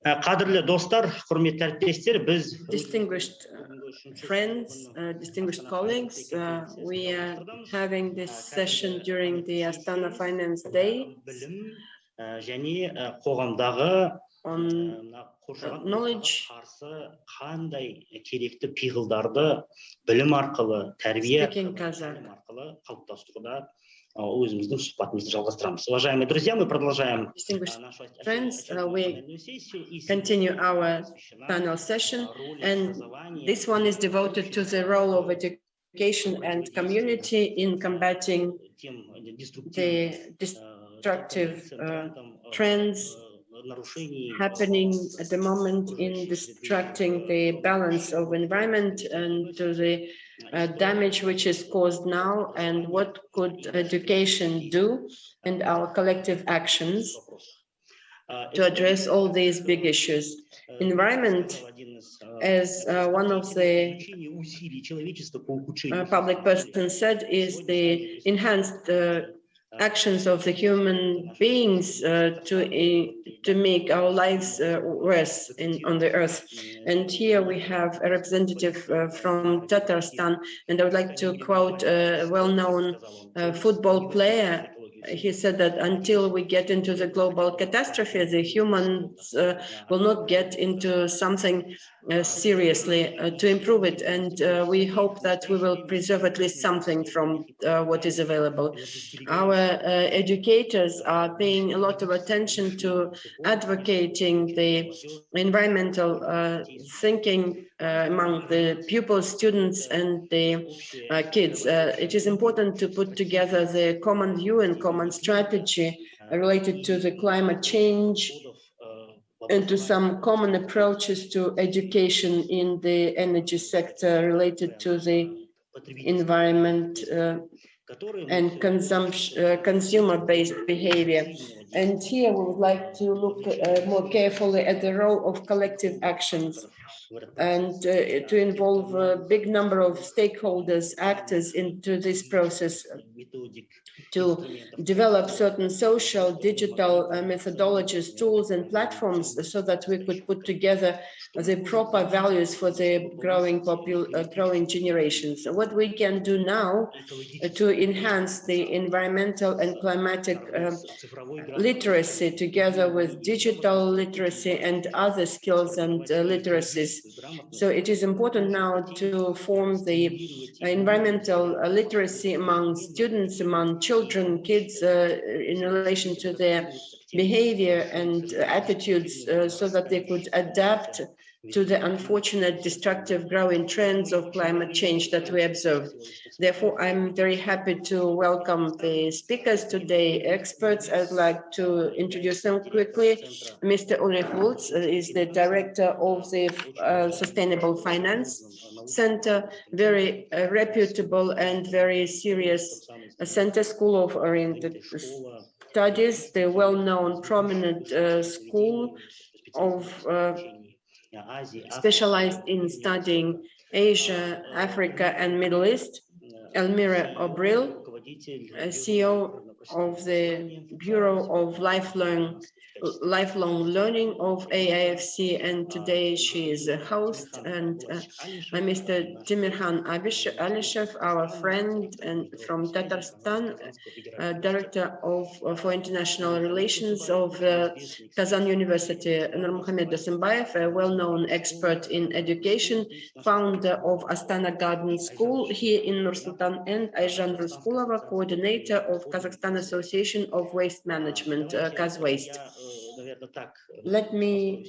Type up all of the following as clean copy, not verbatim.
Qadrli dostlar, hurmatli әріптестер, biz distinguished friends, distinguished colleagues, we are having this session during the Astana Finance Day және қоғамдағы on knowledge, қандай керекті пиғылдарды білім арқылы, тәрбие арқылы қалыптастыруда өзіміздің сұхбатымызды жалғастырамыз. Уважаемые друзья, мы продолжаем. Distinguished friends, we continue our panel session, and this one is devoted to the role of education and community in combating the destructive trends happening at the moment in destructing the balance of environment and to the damage which is caused now, and what could education do and our collective actions to address all these big issues. Environment, as one of the public persons said, is the enhanced actions of the human beings to make our lives worse on the earth. And here we have a representative from Tatarstan, and I would like to quote a well-known football player. He said that until we get into the global catastrophe, the humans will not get into something seriously to improve it. And we hope that we will preserve at least something from what is available. Our educators are paying a lot of attention to advocating the environmental thinking among the pupils, students, and the kids. It is important to put together the common view and common strategy related to the climate change and to some common approaches to education in the energy sector related to the environment and consumer-based behavior. And here we would like to look more carefully at the role of collective actions and to involve a big number of stakeholders, actors into this process, to develop certain social, digital methodologies, tools, and platforms so that we could put together the proper values for the growing generations. So what we can do now to enhance the environmental and climatic literacy together with digital literacy and other skills and literacies. So it is important now to form the environmental literacy among students, among children, kids, in relation to their behavior and attitudes, so that they could adapt to the unfortunate destructive growing trends of climate change that we observe. Therefore, I'm very happy to welcome the speakers today, experts. I'd like to introduce them quickly. Mr. Ulrich Volz is the director of the Sustainable Finance Center, very reputable and very serious center, School of Oriented Studies, the well-known prominent school of specialized in studying Asia, Africa, and Middle East. Elmira Obry, CEO of the Bureau of Lifelong Learning of AIFC, and today she is a host. And Mr. Timirkhan Alishev, our friend and from Tatarstan, Director for International Relations of Kazan University, Nurmukhammed Dossybayev, a well-known expert in education, founder of Astana Garden School here in Nur-Sultan, and Aizhan Ryskulova, coordinator of Kazakhstan Association of Waste Management, Kazwaste. Let me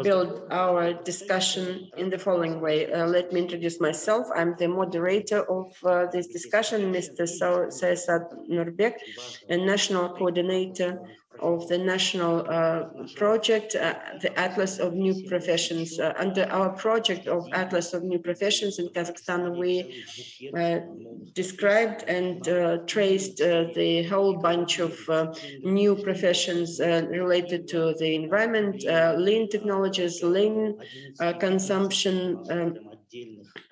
build our discussion in the following way. Let me introduce myself. I'm the moderator of this discussion, Mr. Sayasat Nurbek, a national coordinator of the national project, the Atlas of New Professions. Under our project of Atlas of New Professions in Kazakhstan, we described and traced the whole bunch of new professions related to the environment, lean technologies, lean consumption,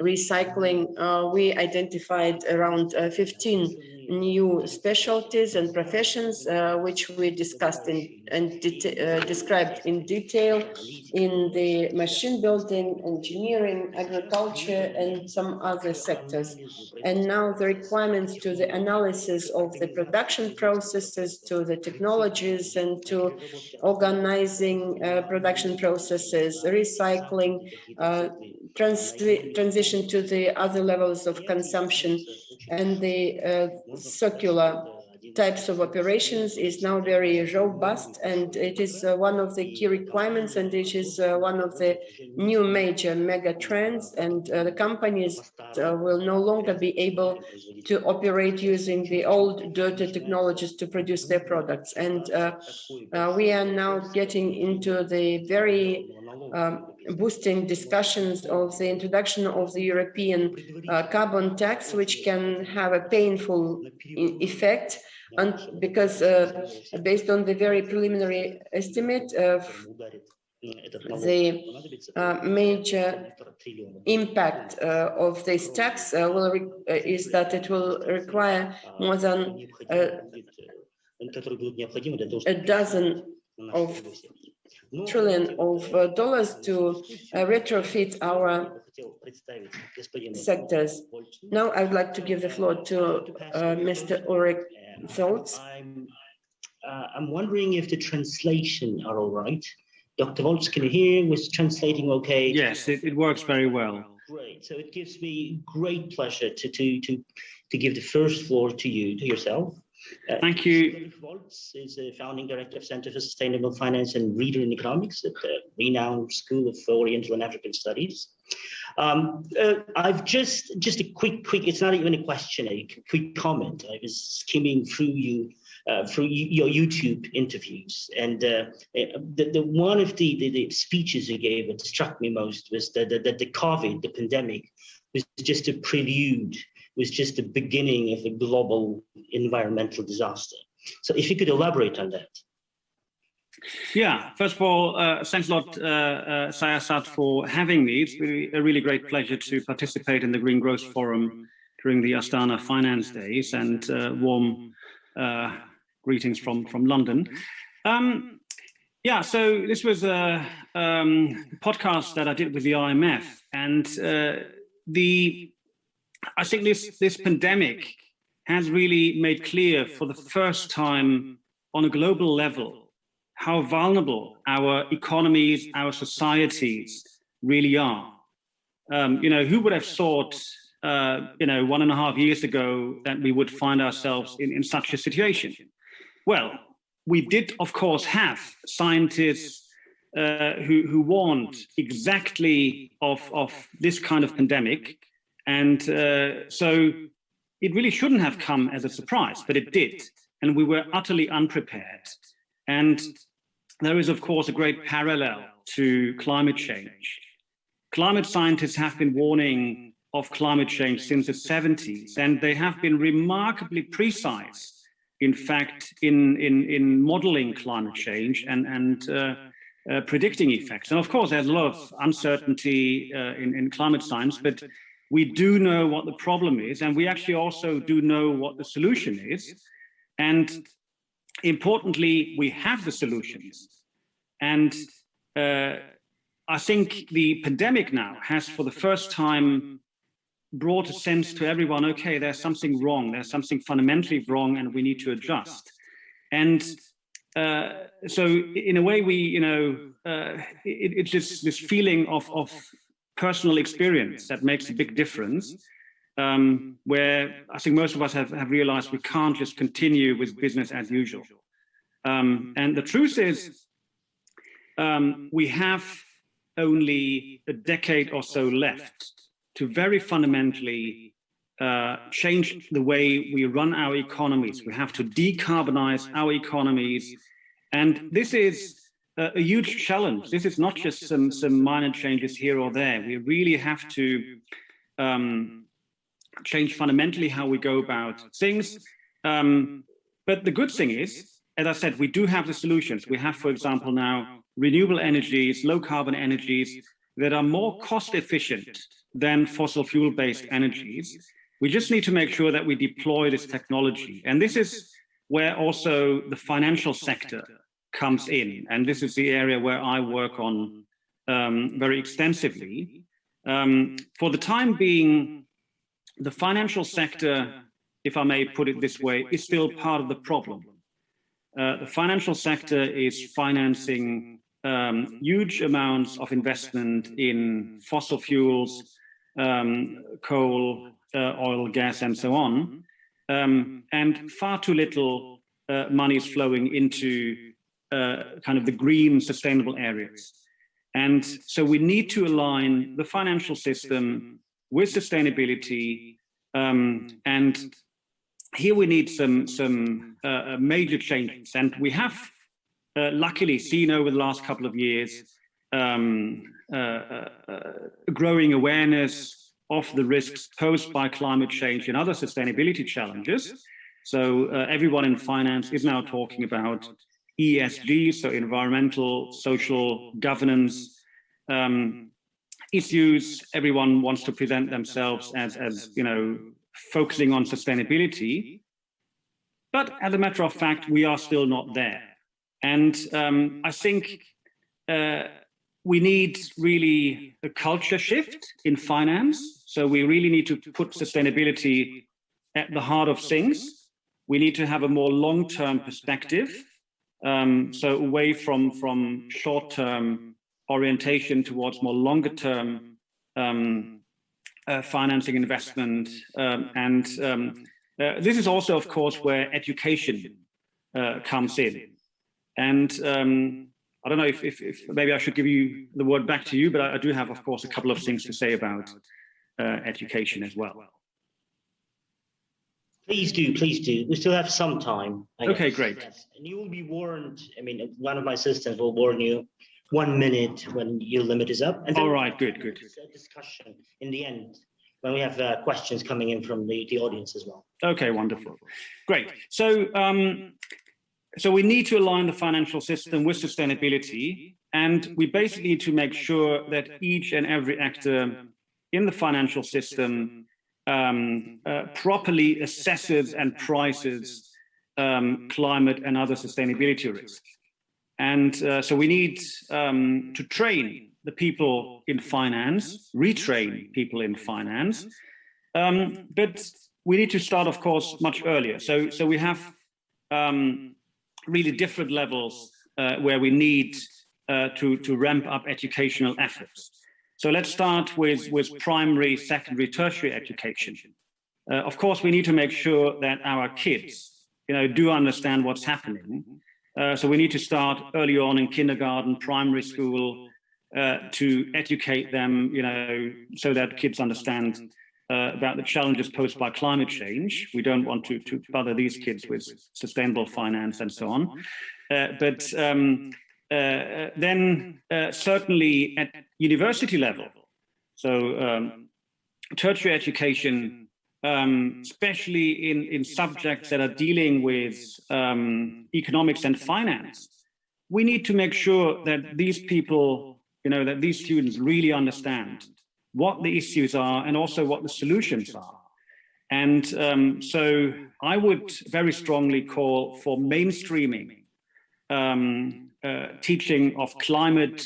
recycling, we identified around 15 new specialties and professions, which we discussed and described in detail in the machine building, engineering, agriculture, and some other sectors. And now the requirements to the analysis of the production processes, to the technologies, and to organizing production processes, recycling, transition to the other levels of consumption, and the circular types of operations is now very robust, and it is one of the key requirements, and it is one of the new major mega trends, and the companies will no longer be able to operate using the old dirty technologies to produce their products. And we are now getting into the very boosting discussions of the introduction of the European carbon tax, which can have a painful effect, and because based on the very preliminary estimate of the major impact of this tax is that it will require more than a dozen of trillion of dollars to retrofit our sectors. Now I would like to give the floor to Mr. Ulrich. I'm wondering if the translation are all right. Dr. Volz, can you hear? Was translating okay? Yes, it works very well. Great. So it gives me great pleasure to give the first floor to you, to yourself. Thank you. Volz is a founding director of Center for Sustainable Finance and Reader in Economics at the renowned School of Oriental and African Studies. I've just a quick, it's not even a question, a quick comment. I was skimming through your YouTube interviews, and the one of the speeches you gave that struck me most was that the COVID, the pandemic, was just a prelude, was just the beginning of a global environmental disaster. So if you could elaborate on that. Yeah, first of all, thanks a lot, Sayasat, for having me. It's really a really great pleasure to participate in the Green Growth Forum during the Astana Finance Days, and warm greetings from London. Yeah, so this was a podcast that I did with the IMF, and I think this pandemic has really made clear for the first time on a global level how vulnerable our economies, our societies really are. Who would have thought, 1.5 years ago that we would find ourselves in such a situation? Well, we did, of course, have scientists who warned exactly of this kind of pandemic. And so it really shouldn't have come as a surprise, but it did. And we were utterly unprepared. And there is, of course, a great parallel to climate change. Climate scientists have been warning of climate change since the 70s, and they have been remarkably precise, in fact, in modeling climate change and predicting effects. And of course, there's a lot of uncertainty in climate science, but we do know what the problem is, and we actually also do know what the solution is. And importantly, we have the solutions. And I think the pandemic now has, for the first time, brought a sense to everyone, okay, there's something wrong, there's something fundamentally wrong, and we need to adjust. And so in a way, it's just this feeling of personal experience that makes a big difference, where I think most of us have realized we can't just continue with business as usual. And the truth is, we have only a decade or so left to very fundamentally change the way we run our economies. We have to decarbonize our economies. And this is a huge challenge. This is not just some minor changes here or there. We really have to change fundamentally how we go about things. But the good thing is, as I said, we do have the solutions. We have, for example, now renewable energies, low carbon energies that are more cost efficient than fossil fuel-based energies. We just need to make sure that we deploy this technology. And this is where also the financial sector comes in. And this is the area where I work on very extensively. For the time being, the financial sector, if I may put it this way, is still part of the problem. The financial sector is financing huge amounts of investment in fossil fuels, coal, oil, gas, and so on, and far too little money is flowing into kind of the green, sustainable areas. And so we need to align the financial system with sustainability, and here we need some major changes. And we have luckily seen over the last couple of years growing awareness of the risks posed by climate change and other sustainability challenges. So everyone in finance is now talking about ESG, so environmental, social, governance issues. Everyone wants to present themselves as you know, focusing on sustainability. But as a matter of fact, we are still not there. And I think we need really a culture shift in finance. So we really need to put sustainability at the heart of things. We need to have a more long-term perspective. So away from short-term orientation towards more longer-term financing investment. This is also, of course, where education comes in. And I don't know if maybe I should give you the word back to you, but I do have, of course, a couple of things to say about education as well. Please do, please do. We still have some time. Okay, great. Yes. And you will be warned. I mean, one of my assistants will warn you 1 minute when your limit is up. And then all right, good. Discussion in the end when we have questions coming in from the audience as well. Okay, wonderful. Great. So, so we need to align the financial system with sustainability, and we basically need to make sure that each and every actor in the financial system properly assesses and prices climate and other sustainability risks. And so we need to train the people in finance, retrain people in finance, but we need to start, of course, much earlier. So we have really different levels where we need to ramp up educational efforts. So let's start with primary, secondary, tertiary education. Of course, we need to make sure that our kids, do understand what's happening. So we need to start early on in kindergarten, primary school, to educate them, so that kids understand about the challenges posed by climate change. We don't want to bother these kids with sustainable finance and so on. But then certainly at university level, so tertiary education, especially in subjects that are dealing with economics and finance, we need to make sure that these people, that these students really understand what the issues are and also what the solutions are. And so I would very strongly call for mainstreaming teaching of climate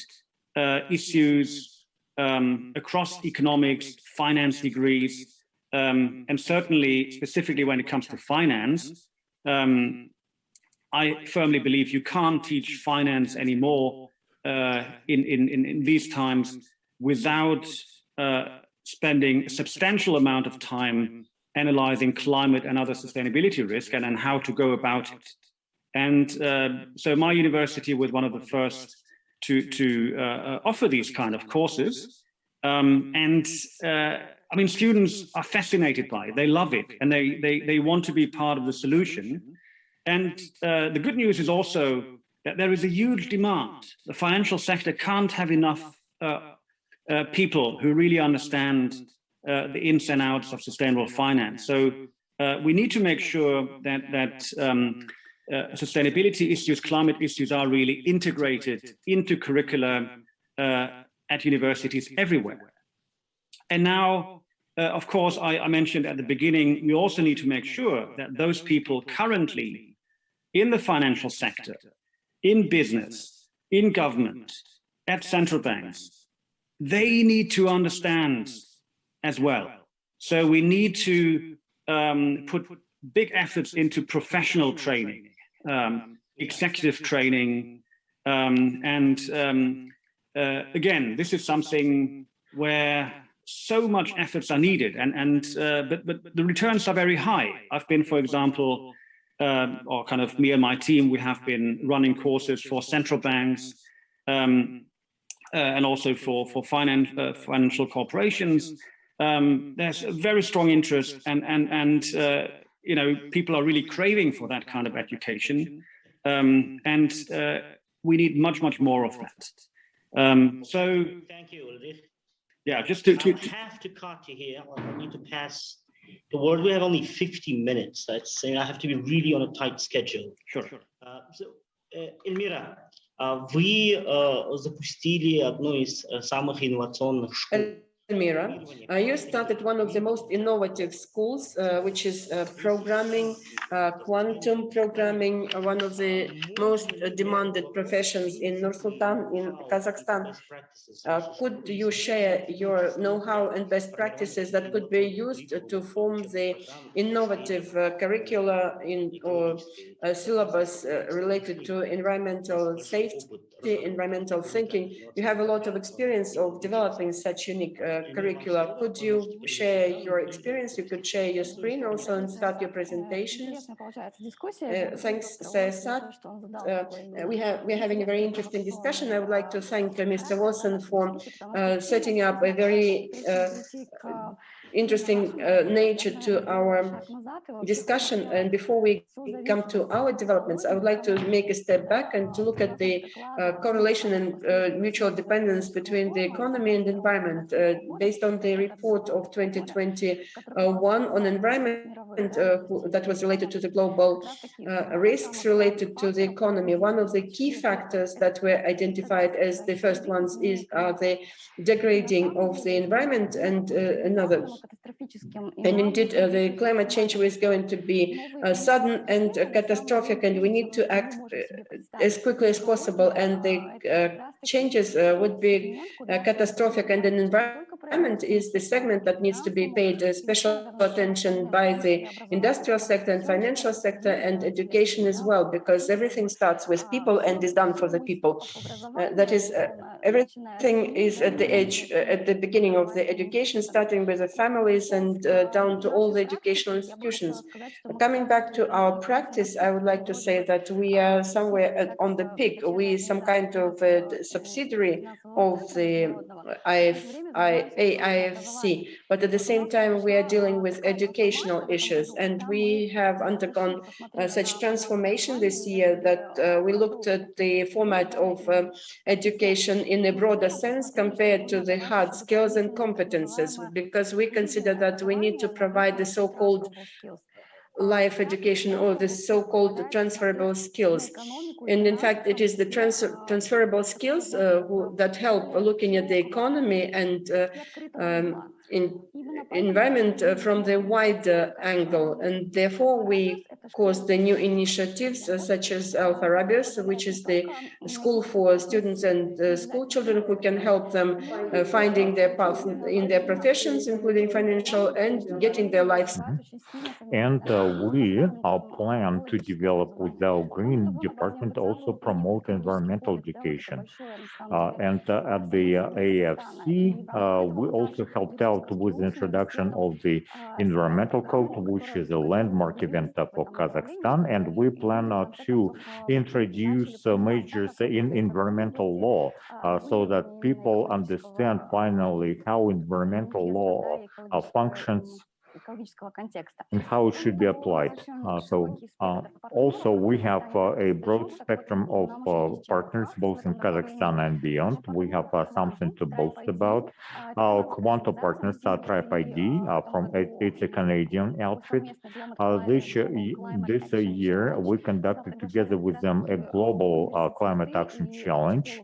issues across economics, finance degrees, and certainly specifically when it comes to finance. I firmly believe you can't teach finance anymore in these times without spending a substantial amount of time analyzing climate and other sustainability risk and how to go about it. And so my university was one of the first to offer these kind of courses. I mean, students are fascinated by it. They love it, and they want to be part of the solution. And the good news is also that there is a huge demand. The financial sector can't have enough people who really understand the ins and outs of sustainable finance. So we need to make sure that sustainability issues, climate issues are really integrated into curricula at universities everywhere. And now, of course, I mentioned at the beginning, we also need to make sure that those people currently in the financial sector, in business, in government, at central banks, they need to understand as well. So we need to put big efforts into professional training, executive training, again, this is something where so much efforts are needed, but the returns are very high. I've been, for example, or kind of me and my team, we have been running courses for central banks and also for financial corporations. There's a very strong interest, and you know, people are really craving for that kind of education, and we need much more of that. So thank you, Ulrich. Yeah, just I have to cut you here. I need to pass the word. We have only 50 minutes. That's saying I have to be really on a tight schedule. Sure. Эльмира, вы запустили одну из самых инновационных школ. Elmira, you started one of the most innovative schools, which is programming, quantum programming, one of the most demanded professions in Nur-Sultan, in Kazakhstan. Could you share your know-how and best practices that could be used to form the innovative curricula or syllabus related to environmental safety, environmental thinking? You have a lot of experience of developing such unique curricula. Could you share your experience? You could share your screen also and start your presentations. Thanks, Sayasat. We're having a very interesting discussion. I would like to thank Mr. Watson for setting up a very interesting nature to our discussion. And before we come to our developments, I would like to make a step back and to look at the correlation and mutual dependence between the economy and environment. Based on the report of 2021 on environment that was related to the global risks related to the economy, one of the key factors that were identified as the first ones are the degrading of the environment and another. And indeed, the climate change is going to be sudden and catastrophic, and we need to act as quickly as possible. And the changes would be catastrophic, and an environment is the segment that needs to be paid special attention by the industrial sector and financial sector and education as well, because everything starts with people and is done for the people. That is, everything is at the edge, at the beginning of the education, starting with the families and down to all the educational institutions. Coming back to our practice, I would like to say that we are somewhere on the peak. We are some kind of a subsidiary of the AIFC, but at the same time, we are dealing with educational issues, and we have undergone such transformation this year that we looked at the format of education in a broader sense compared to the hard skills and competences, because we consider that we need to provide the so-called life education or the so-called transferable skills. And in fact, it is the transferable skills that help looking at the economy and in environment from the wider angle. And therefore, we caused the new initiatives such as Al-Farabius, which is the school for students and school children who can help them finding their path in their professions, including financial, and getting their lives. And we plan to develop with our green department also promote environmental education. And at the AFC, we also helped out with the introduction of the environmental code, which is a landmark event for Kazakhstan. And we plan to introduce measures in environmental law so that people understand finally how environmental law functions and how it should be applied. Also, we have a broad spectrum of partners, both in Kazakhstan and beyond. We have something to boast about. Our Quanto partners are Tribe ID it's a Canadian outfit. This year, we conducted together with them a global climate action challenge,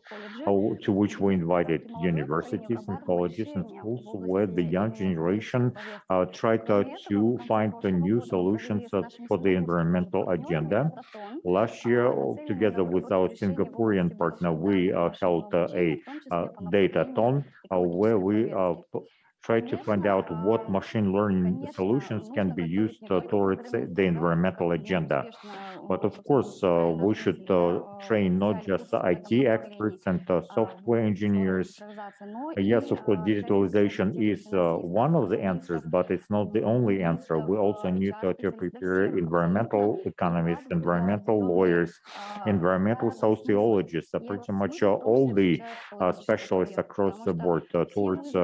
to which we invited universities and colleges and schools, where the young generation tried to find the new solutions for the environmental agenda. Last year, together with our Singaporean partner, we held a data-thon where we try to find out what machine learning solutions can be used towards the environmental agenda. But of course, we should train not just IT experts and software engineers. Yes, of course, digitalization is one of the answers, but it's not the only answer. We also need to prepare environmental economists, environmental lawyers, environmental sociologists, pretty much all the specialists across the board towards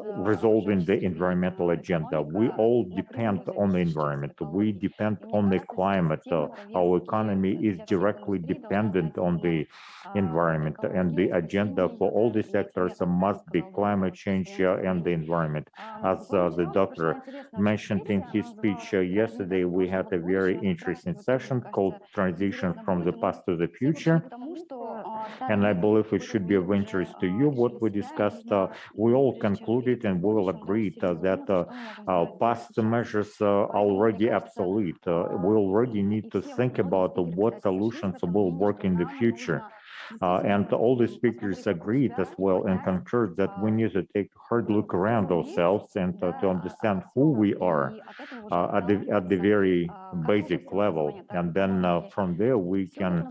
resolving the environmental agenda. We all depend on the environment. We depend on the climate. Our economy is directly dependent on the environment, and the agenda for all the sectors must be climate change and the environment. As the doctor mentioned in his speech yesterday, we had a very interesting session called Transition from the Past to the Future. And I believe it should be of interest to you what we discussed. We all concluded and we will agree that past measures are already obsolete. We already need to think about what solutions will work in the future. And all the speakers agreed as well and concurred that we need to take a hard look around ourselves and to understand who we are at the very basic level. And then from there, we can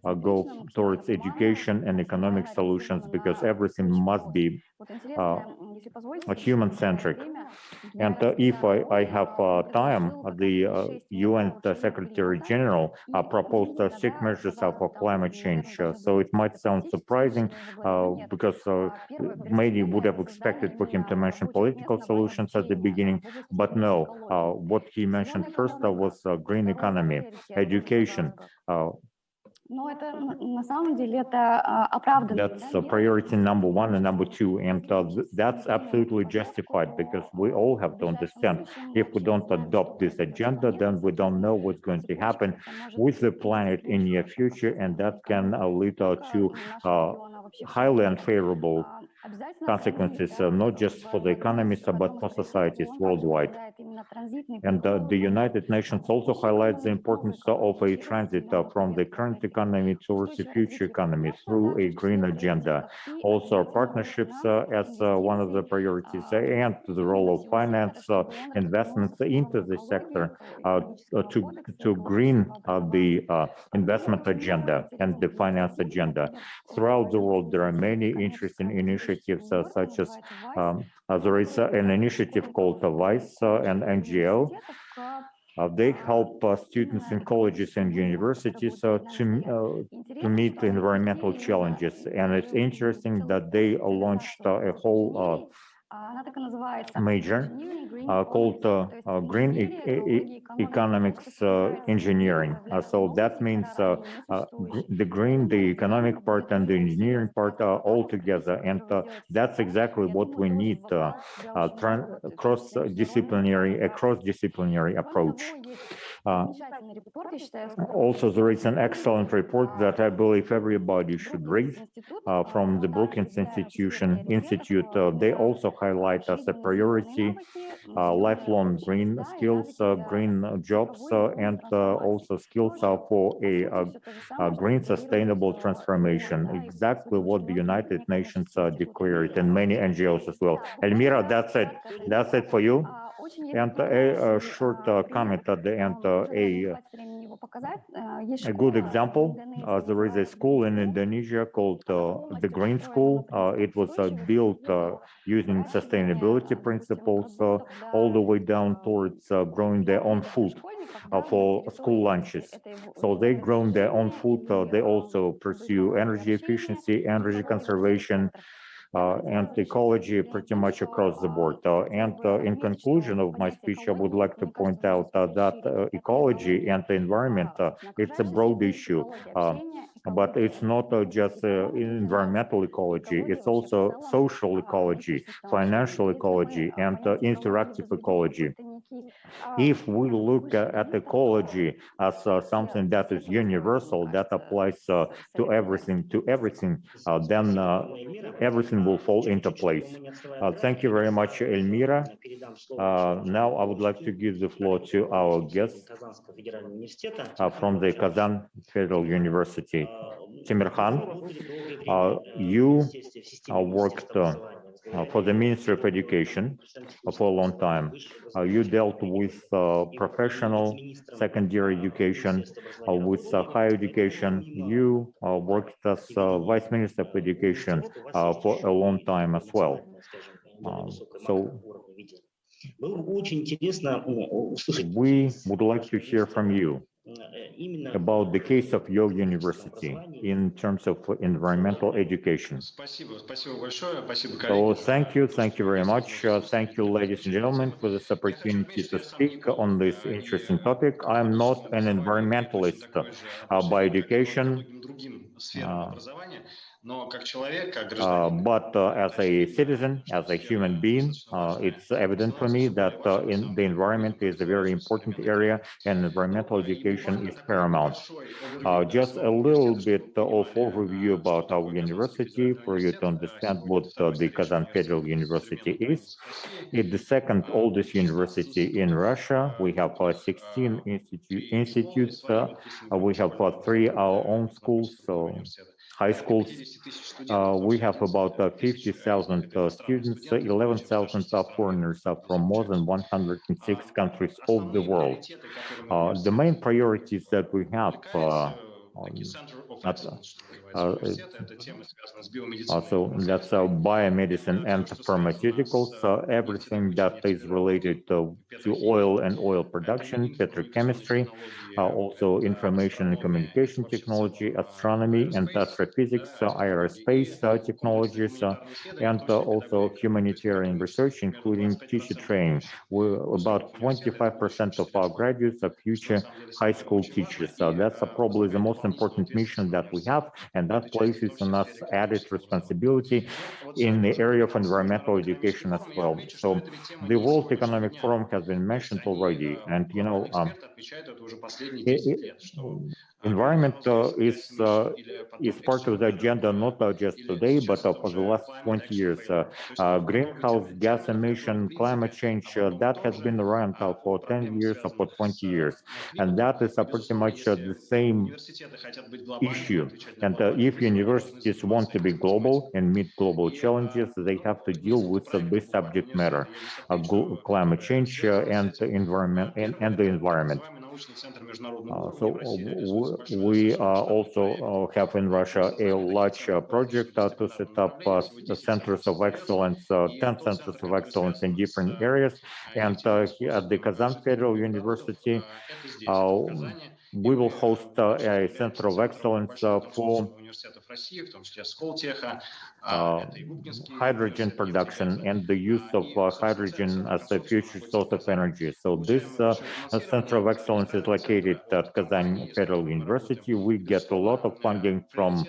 go towards education and economic solutions, because everything must be human-centric. And if I have time, the UN Secretary General proposed 6 measures for climate change. So it might sound surprising because maybe would have expected for him to mention political solutions at the beginning, but no, what he mentioned first was green economy, education. That's priority number 1 and number 2, and that's absolutely justified, because we all have to understand, if we don't adopt this agenda, then we don't know what's going to happen with the planet in the near future, and that can lead to highly unfavorable consequences, not just for the economies, but for societies worldwide. And the United Nations also highlights the importance of a transit from the current economy towards the future economy through a green agenda. Also, partnerships as one of the priorities, and the role of finance investments into the sector to green the investment agenda and the finance agenda. Throughout the world, there are many interesting initiatives, such as there is an initiative called VICE, an NGO. They help students in colleges and universities to meet environmental challenges. And it's interesting that they launched a whole major called Green Economics Engineering. So that means the green, the economic part, and the engineering part all together. And that's exactly what we need, cross-disciplinary approach. Also, there is an excellent report that I believe everybody should read from the Brookings Institute. They also highlight as a priority lifelong green skills, green jobs, and also skills for a green sustainable transformation. Exactly what the United Nations declared, and many NGOs as well. Elmira, that's it. That's it for you. And a short comment at the end, a good example. There is a school in Indonesia called the Green School. It was built using sustainability principles all the way down towards growing their own food for school lunches. So they grown their own food. They also pursue energy efficiency, energy conservation, and ecology pretty much across the board. And in conclusion of my speech, I would like to point out that ecology and the environment, it's a broad issue. But it's not just environmental ecology, it's also social ecology, financial ecology, and interactive ecology. If we look at ecology as something that is universal, that applies to everything, then everything will fall into place. Thank you very much, Elmira. Now I would like to give the floor to our guest from the Kazan Federal University, Timirkhan. You worked for the Ministry of Education for a long time. You dealt with professional secondary education, with higher education. You worked as Vice Minister of Education for a long time as well. So we would like to hear from you about the case of your university in terms of environmental education. So thank you very much. Thank you, ladies and gentlemen, for this opportunity to speak on this interesting topic. I'm not an environmentalist by education, but as a citizen, as a human being, it's evident for me that in the environment is a very important area, and environmental education is paramount. Just a little bit of overview about our university for you to understand what the Kazan Federal University is. It's the second oldest university in Russia. We have 16 institutes. We have 3 our own schools, so high schools. We have about 50,000 students, 11,000 foreigners from more than 106 countries of the world. The main priorities that we have so that's biomedicine and pharmaceuticals, everything that is related to oil and oil production, petrochemistry, also information and communication technology, astronomy and astrophysics, aerospace technologies, and also humanitarian research, including teacher training. About 25% of our graduates are future high school teachers. That's probably the most important mission that we have, and that places on us added responsibility in the area of environmental education as well. So the World Economic Forum has been mentioned already, and you know, environment is part of the agenda not just today, but for the last 20 years. Greenhouse gas emission, climate change, that has been around for 10 years or for 20 years. And that is pretty much the same issue. And if universities want to be global and meet global challenges, they have to deal with this subject matter, climate change and the environment. So we also have in Russia a large project to set up centers of excellence, 10 centers of excellence in different areas. And here at the Kazan Federal University, we will host a center of excellence for hydrogen production and the use of hydrogen as a future source of energy. So this center of excellence is located at Kazan Federal University. We get a lot of funding from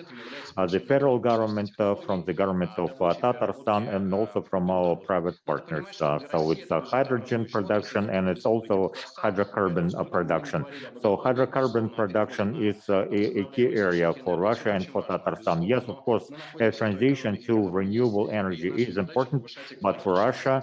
the federal government, from the government of Tatarstan, and also from our private partners. So it's hydrogen production, and it's also hydrocarbon production. So hydrocarbon production is a key area for Russia and for Tatarstan. Yes, of course, a transition to renewable energy is important, but for Russia,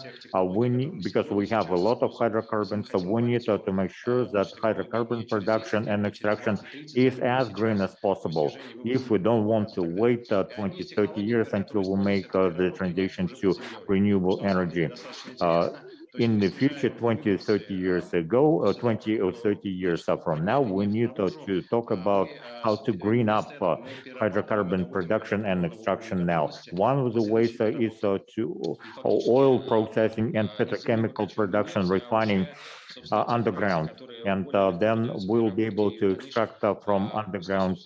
we need, because we have a lot of hydrocarbons, so we need to make sure that hydrocarbon production and extraction is as green as possible. If we don't want to wait 20, 30 years until we make the transition to renewable energy. In the future, 20 or 30 years ago, 20 or 30 years from now, we need to talk about how to green up hydrocarbon production and extraction now. One of the ways is to oil processing and petrochemical production, refining underground, and then we'll be able to extract from underground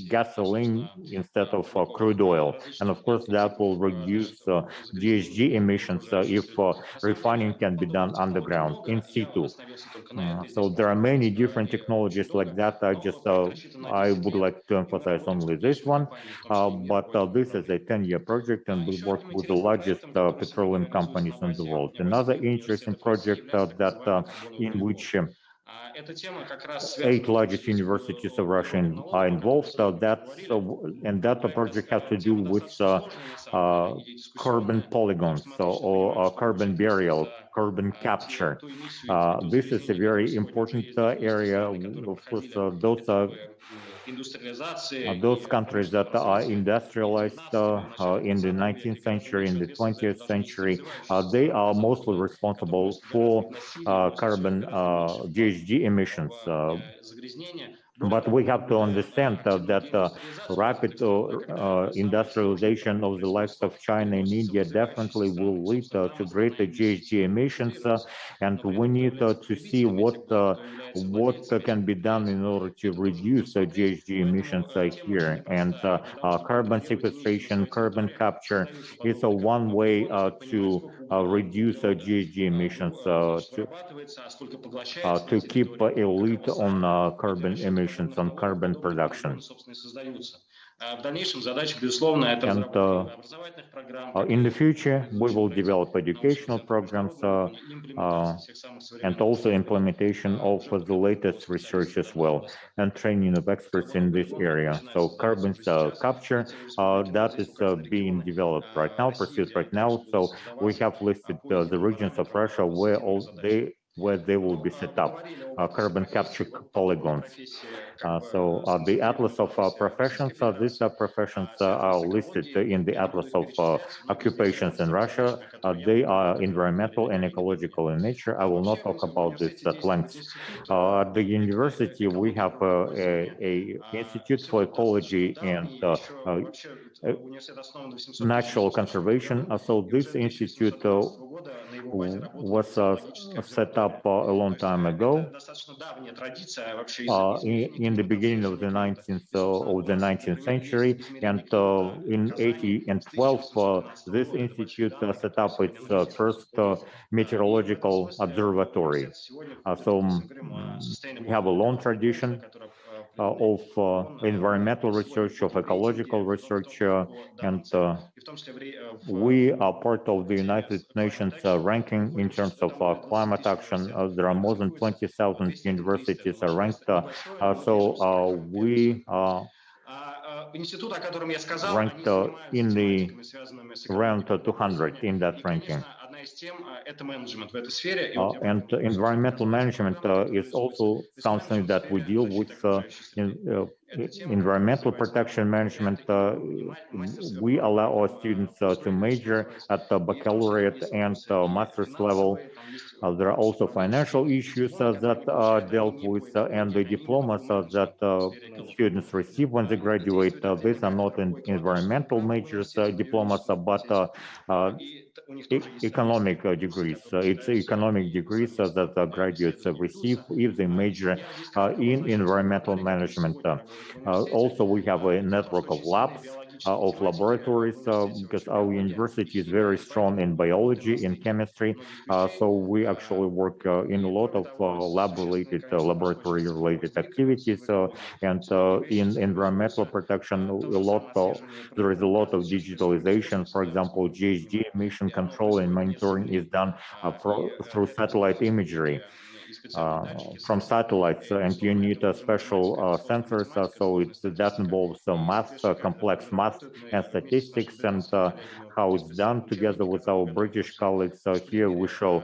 gasoline instead of crude oil. And of course, that will reduce GHG emissions if refining can be done underground, in situ. So there are many different technologies like that. I would like to emphasize only this one, but this is a 10-year project, and we work with the largest petroleum companies in the world. Another interesting project in which 8 largest universities of Russia are involved. And that project has to do with carbon polygons, or carbon burial, carbon capture. This is a very important area. Of course, those countries that are industrialized in the 19th century, in the 20th century, they are mostly responsible for carbon GHG emissions. But we have to understand that rapid industrialization of the likes of China and India definitely will lead to greater GHG emissions, and we need to see what can be done in order to reduce GHG emissions here. And carbon sequestration, carbon capture is one way to reduce GHG emissions, to keep a lid on carbon emissions, on carbon production. And in the future, we will develop educational programs and also implementation of the latest research as well, and training of experts in this area. So carbon capture, that is being developed right now, pursued right now. So we have listed the regions of Russia where they will be set up carbon capture polygons. So the Atlas of Professions, these professions are listed in the Atlas of Occupations in Russia. They are environmental and ecological in nature. I will not talk about this at length. At the university, we have a Institute for Ecology and Natural Conservation. So this institute was set up a long time ago, in the beginning of the 19th century, and in 1812 this institute set up its first meteorological observatory. So we have a long tradition of environmental research, of ecological research, and we are part of the United Nations ranking in terms of climate action. There are more than 20,000 universities ranked, so we ranked in the round 200 in that ranking. And environmental management is also something that we deal with. Environmental protection management, we allow our students to major at the baccalaureate and master's level. There are also financial issues that are dealt with, and the diplomas that students receive when they graduate. These are not environmental majors diplomas, but economic degrees. It's economic degrees that graduates receive if they major in environmental management. Also, we have a network of labs, of laboratories, because our university is very strong in biology, in chemistry. So we actually work in a lot of laboratory-related activities, and in environmental protection, there is a lot of digitalization. For example, GHG emission control and monitoring is done through satellite imagery. From satellites, and you need special sensors, so that involves math, complex math and statistics, and how it's done together with our British colleagues. Here we show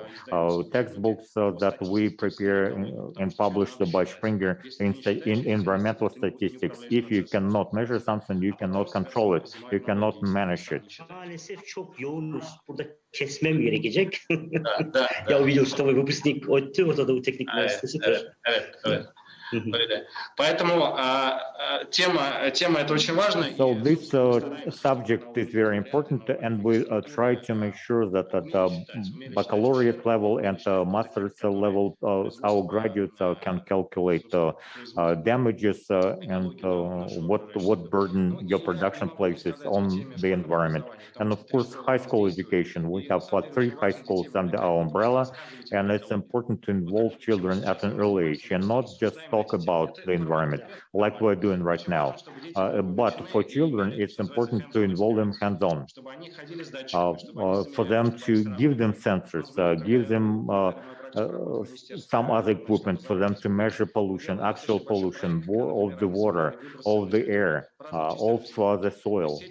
textbooks that we prepare and publish by Springer in environmental statistics. If you cannot measure something, you cannot control it, you cannot manage it. Maalesef çok yoğunuz. Burada kesmem gerekecek. Ya video что вы выпускник ОТ, вот это техник Evet. Поэтому тема эта очень важна. So this subject is very important, and we try to make sure that at the baccalaureate level and master's level, our graduates can calculate damages and what burden your production places on the environment. And of course, high school education. We have 3 high schools under our umbrella, and it's important to involve children at an early age and not just talk about the environment like we're doing right now. But for children, it's important to involve them hands-on, for them to give them sensors, give them some other equipment for them to measure pollution, actual pollution of the water, of the air, of the soil.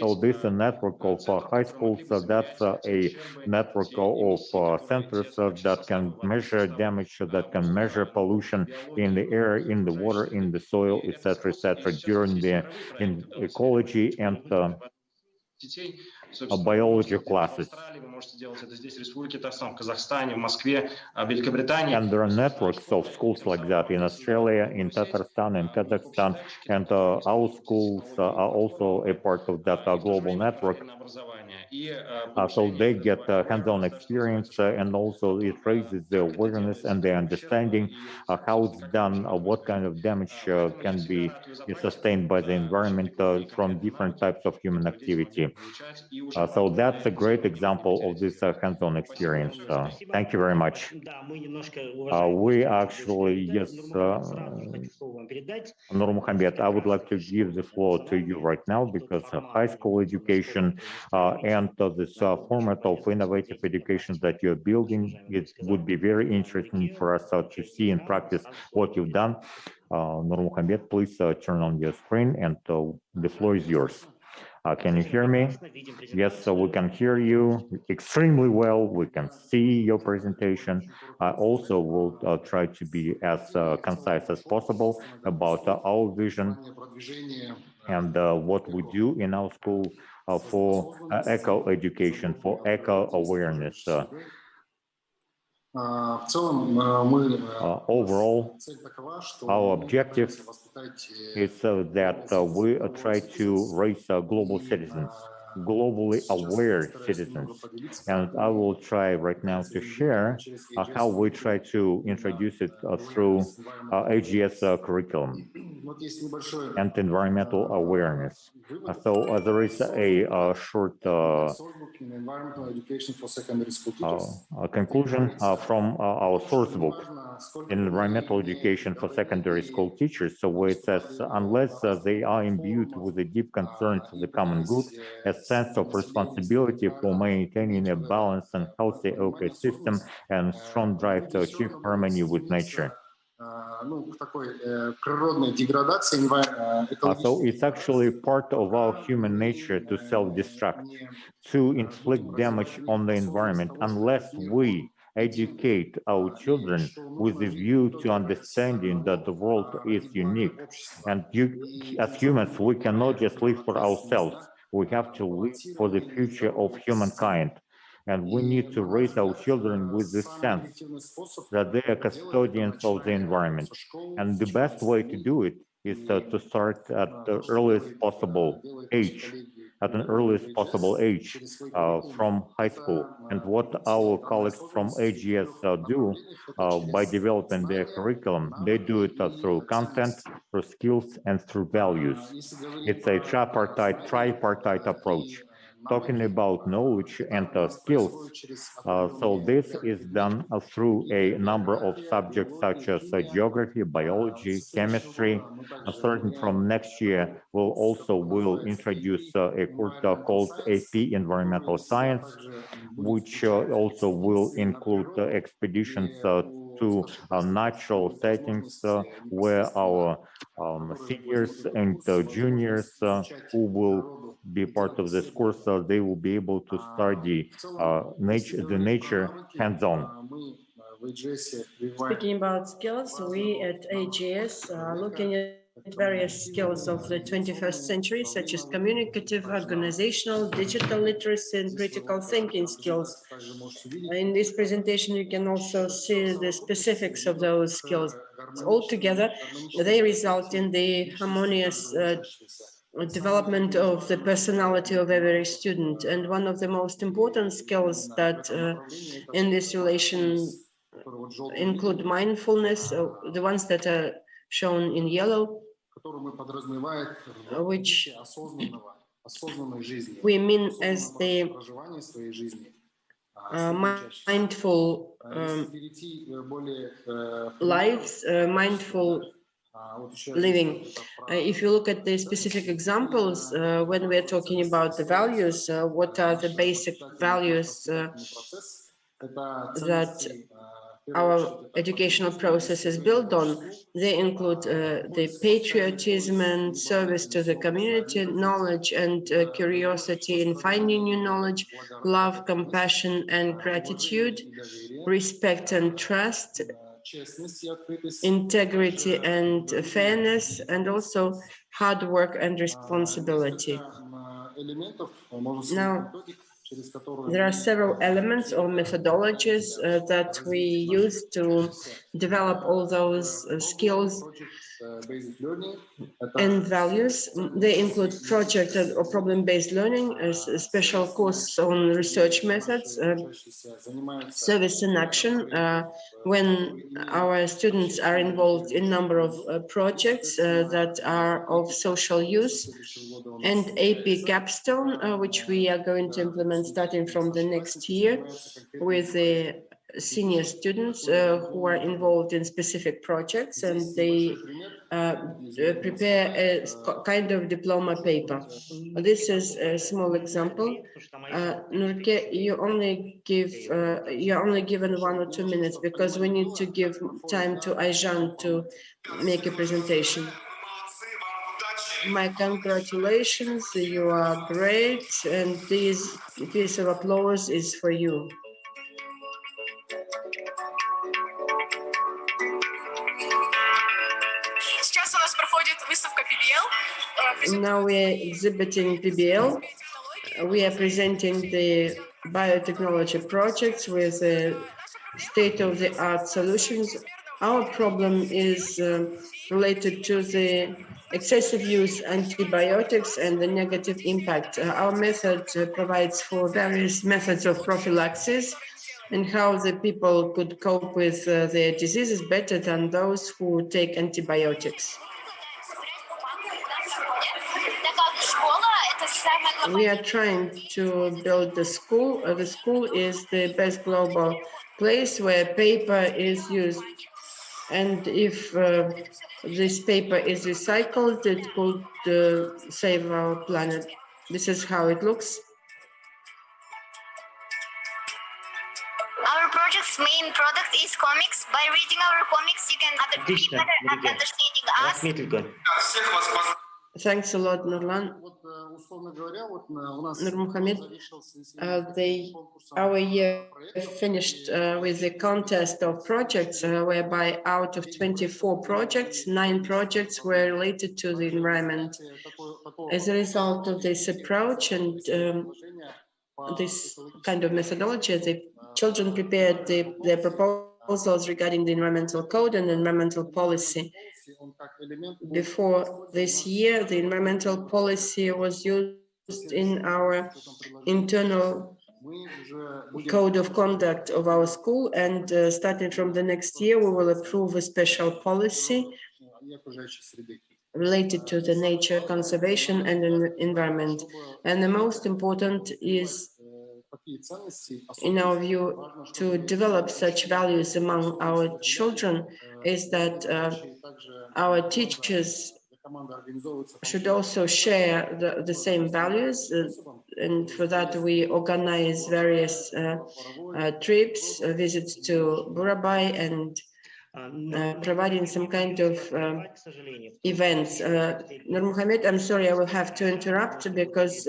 So this is a network of high schools. That's a network of centers that can measure damage, that can measure pollution in the air, in the water, in the soil, etc., during the ecology and biology classes. And there are networks of schools like that in Australia, in Tatarstan, in Kazakhstan, and our schools are also a part of that global network. So they get hands-on experience, and also it raises the awareness and the understanding how it's done, what kind of damage can be sustained by the environment from different types of human activity. So that's a great example of this hands-on experience. Thank you very much. We actually, yes, Nurmukhammed, I would like to give the floor to you right now because high school education and this format of innovative education that you're building, it would be very interesting for us to see in practice what you've done. Nurmukhammed, please turn on your screen and the floor is yours. Can you hear me? Yes, so we can hear you extremely well. We can see your presentation. I also will try to be as concise as possible about our vision and what we do in our school for eco-education, for eco-awareness. Overall, our objective is that we try to raise global citizens, globally aware citizens. And I will try right now to share how we try to introduce it through AGS curriculum and environmental awareness. So there is a short conclusion from our source book, Environmental Education for Secondary School Teachers. So where it says, unless they are imbued with a deep concern for the common good, a sense of responsibility for maintaining a balanced and healthy ecosystem, and strong drive to achieve harmony with nature. So it's actually part of our human nature to self-destruct, to inflict damage on the environment, unless we educate our children with a view to understanding that the world is unique. And as humans, we cannot just live for ourselves. We have to live for the future of humankind. And we need to raise our children with this sense that they are custodians of the environment. And the best way to do it is to start at the earliest possible age, from high school. And what our colleagues from AGS do by developing their curriculum, they do it through content, through skills, and through values. It's a tripartite approach, talking about knowledge and skills. So this is done through a number of subjects such as geography, biology, chemistry. Starting from next year, we'll introduce a course called AP Environmental Science, which also will include expeditions to natural settings where our seniors and juniors who will be part of this course, they will be able to study the nature hands-on. Speaking about skills, we at AGS are looking at various skills of the 21st century, such as communicative, organizational, digital literacy, and critical thinking skills. In this presentation, you can also see the specifics of those skills. altogether, they result in the harmonious development of the personality of every student. And one of the most important skills that in this relation include mindfulness, the ones that are shown in yellow, which we mean as the mindful lives, mindful living. If you look at the specific examples, when we're talking about the values, what are the basic values that our educational process is built on? They include the patriotism and service to the community, knowledge and curiosity in finding new knowledge, love, compassion and gratitude, respect and trust, integrity and fairness, and also hard work and responsibility. Now, there are several elements or methodologies that we use to develop all those skills and values. They include project or problem-based learning, a special course on research methods, service in action, when our students are involved in a number of projects that are of social use, and AP capstone, which we are going to implement starting from the next year with the senior students who are involved in specific projects, and they prepare a kind of diploma paper. This is a small example. Nurke, you're only given 1 or 2 minutes because we need to give time to Aizhan to make a presentation. My congratulations, you are great, and this piece of applause is for you. Now we are exhibiting PBL. We are presenting the biotechnology projects with state-of-the-art solutions. Our problem is related to the excessive use of antibiotics and the negative impact. Our method provides for various methods of prophylaxis and how the people could cope with their diseases better than those who take antibiotics. We are trying to build the school. The school is the best global place where paper is used. And if this paper is recycled, it could save our planet. This is how it looks. Our project's main product is comics. By reading our comics, you can understanding us. Thanks a lot, Nurlan. Nurmukhammed, our year finished with a contest of projects whereby out of 24 projects, 9 projects were related to the environment. As a result of this approach and this kind of methodology, the children prepared their proposals regarding the environmental code and environmental policy. Before this year, the environmental policy was used in our internal code of conduct of our school, and starting from the next year, we will approve a special policy related to the nature conservation and the environment. And the most important is, in our view, to develop such values among our children, is that our teachers should also share the same values, and for that we organize various trips, visits to Burabai, and providing some kind of events. Nurmukhammed, I'm sorry, I will have to interrupt because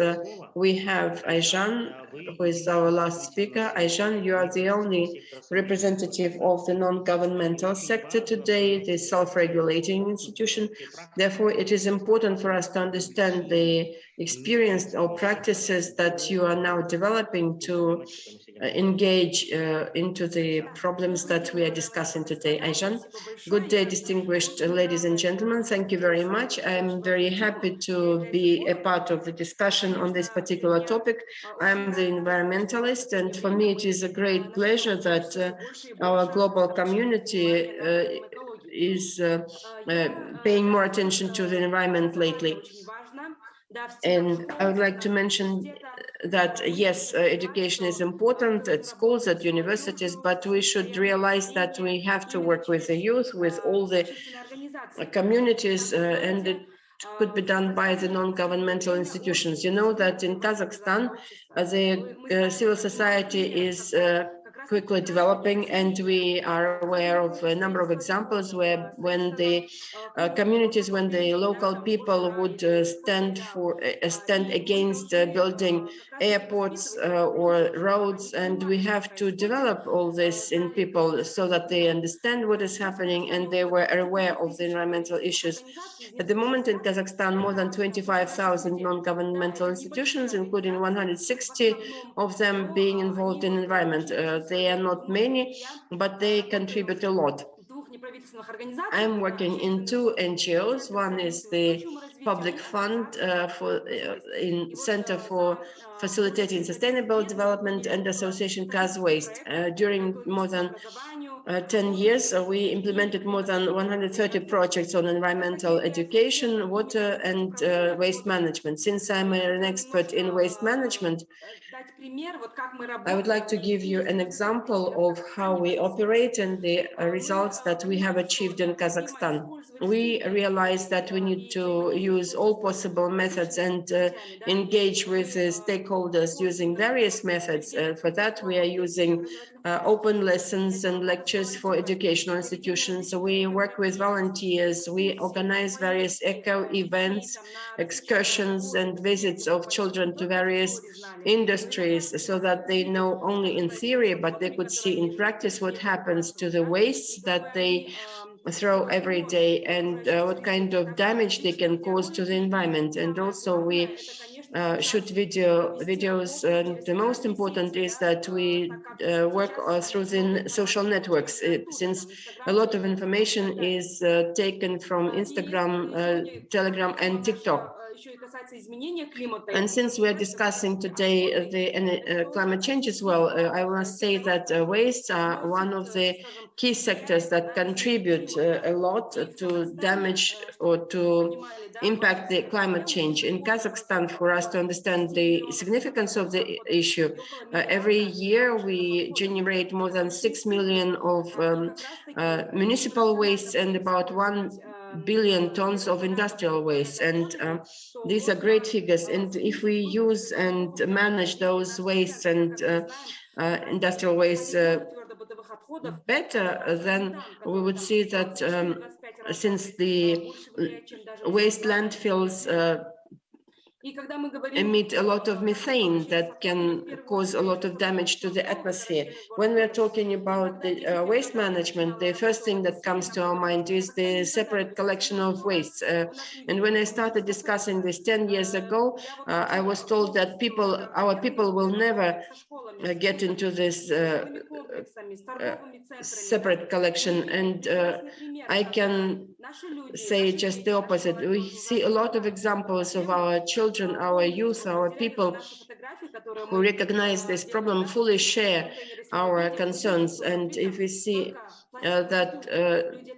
we have Aizhan, who is our last speaker. Aizhan, you are the only representative of the non-governmental sector today, the self-regulating institution. Therefore, it is important for us to understand the experience or practices that you are now developing to engage into the problems that we are discussing today. Aizhan, good day, distinguished ladies and gentlemen. Thank you very much. I'm very happy to be a part of the discussion on this particular topic. I'm the environmentalist, and for me it is a great pleasure that our global community is paying more attention to the environment lately. And I would like to mention that, yes, education is important at schools, at universities, but we should realize that we have to work with the youth, with all the communities, and it could be done by the non-governmental institutions. You know that in Kazakhstan, the civil society is quickly developing, and we are aware of a number of examples where when the communities, when the local people would stand against building airports or roads, and we have to develop all this in people so that they understand what is happening and they were aware of the environmental issues. At the moment in Kazakhstan, more than 25,000 non-governmental institutions, including 160 of them being involved in environment. They are not many, but they contribute a lot. I'm working in two NGOs. One is the public fund in Center for Facilitating Sustainable Development and Association Kaz Waste. During more than 10 years, we implemented more than 130 projects on environmental education, water, and waste management. Since I'm an expert in waste management, I would like to give you an example of how we operate and the results that we have achieved in Kazakhstan. We realized that we need to use all possible methods and engage with stakeholders using various methods. For that, we are using open lessons and lectures for educational institutions. So we work with volunteers. We organize various eco events, excursions, and visits of children to various industries so that they know only in theory, but they could see in practice what happens to the wastes that they throw every day and what kind of damage they can cause to the environment. And also we shoot videos, and the most important is that we work through the social networks, since a lot of information is taken from Instagram, Telegram, and TikTok. And since we are discussing today the climate change as well, I must say that wastes are one of the key sectors that contribute a lot to damage or to impact the climate change. In Kazakhstan, for us to understand the significance of the issue, every year we generate more than 6 million of municipal waste and about 1 billion tons of industrial waste. And these are great figures. And if we use and manage those wastes and industrial waste better, then we would see that since the waste landfills emit a lot of methane that can cause a lot of damage to the atmosphere. When we're talking about the waste management, the first thing that comes to our mind is the separate collection of waste. And when I started discussing this 10 years ago, I was told that our people will never get into this separate collection. And I can say just the opposite. We see a lot of examples of our children, our youth, our people who recognize this problem, fully share our concerns. And if we see that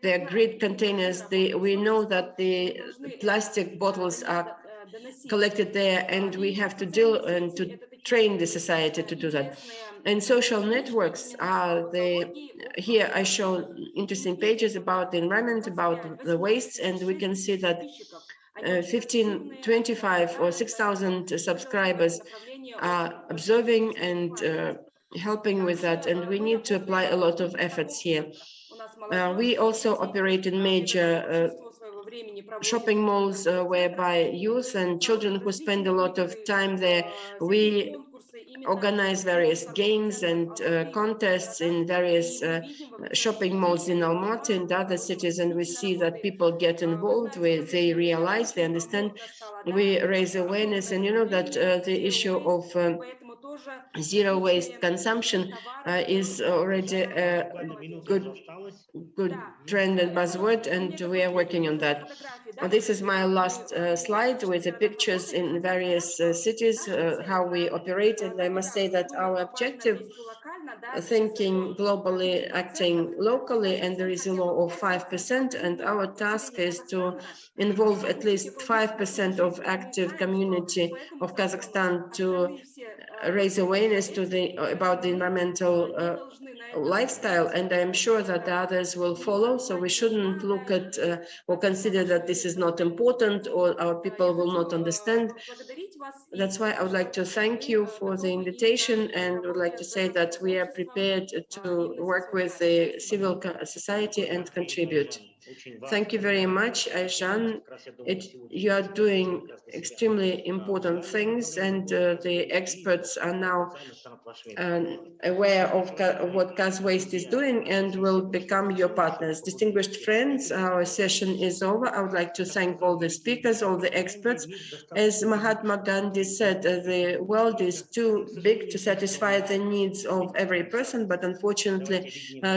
they're grid containers, we know that the plastic bottles are collected there, and we have to deal and to train the society to do that. And social networks are here I show interesting pages about the environment, about the wastes, and we can see that 15, 25 or 6,000 subscribers are observing and helping with that, and we need to apply a lot of efforts here. We also operate in major shopping malls whereby youth and children who spend a lot of time there, we organize various games and contests in various shopping malls in Almaty and other cities, and we see that people get involved, they realize, they understand, we raise awareness, and you know that the issue of zero waste consumption is already a good trend and buzzword, and we are working on that. This is my last slide with the pictures in various cities, how we operate, and I must say that our objective, thinking globally, acting locally, and there is a law of 5%, and our task is to involve at least 5% of active community of Kazakhstan to raise awareness to about the environmental lifestyle, and I'm sure that the others will follow. So we shouldn't look at or consider that this is not important or our people will not understand. That's why I would like to thank you for the invitation, and would like to say that we are prepared to work with the civil society and contribute. Thank you very much, Aizhan. You are doing extremely important things, and the experts are now aware of what Kaz Waste is doing and will become your partners. Distinguished friends, our session is over. I would like to thank all the speakers, all the experts. As Mahatma Gandhi said, the world is too big to satisfy the needs of every person, but unfortunately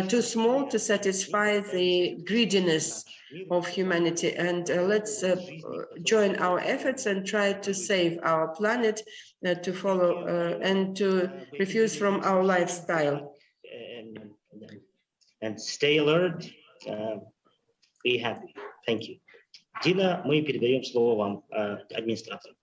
too small to satisfy the greediness of humanity. And let's join our efforts and try to save our planet, to follow and to refuse from our lifestyle. And stay alert, be happy. Thank you. Дина, мы передаем слово вам, администратору.